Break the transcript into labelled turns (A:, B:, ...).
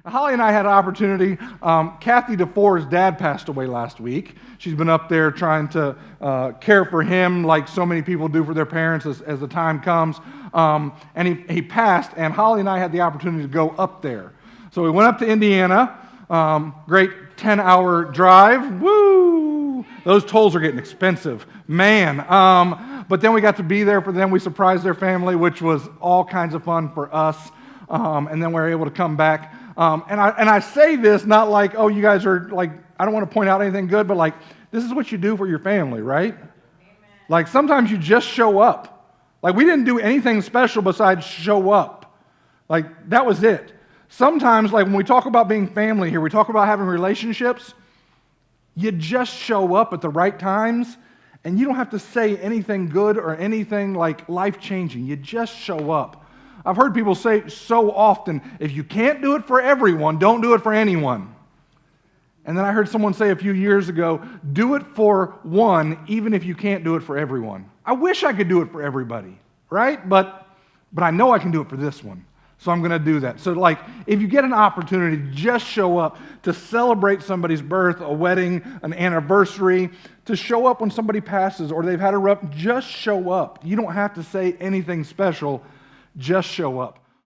A: Holly and I had an opportunity. Kathy DeFore's dad passed away last week. She's been up there trying to care for him like so many people do for their parents as the time comes. And he passed, and Holly and I had the opportunity to go up there. So we went up to Indiana. Great 10-hour drive. Woo! Those tolls are getting expensive. Man. But then we got to be there for them. We surprised their family, which was all kinds of fun for us. And then we were able to come back. And I say this not like, oh, you guys are like, I don't want to point out anything good, but like, this is what you do for your family, right? Amen. Like sometimes you just show up. Like we didn't do anything special besides show up. Like that was it. Sometimes, like when we talk about being family here, we talk about having relationships, you just show up at the right times, and you don't have to say anything good or anything like life-changing. You just show up. I've heard people say so often, if you can't do it for everyone, don't do it for anyone. And then I heard someone say a few years ago, do it for one, even if you can't do it for everyone. I wish I could do it for everybody, right? But I know I can do it for this one. So I'm going to do that. So like, if you get an opportunity, just show up to celebrate somebody's birth, a wedding, an anniversary, to show up when somebody passes or they've had a rough, just show up. You don't have to say anything special. Just show up.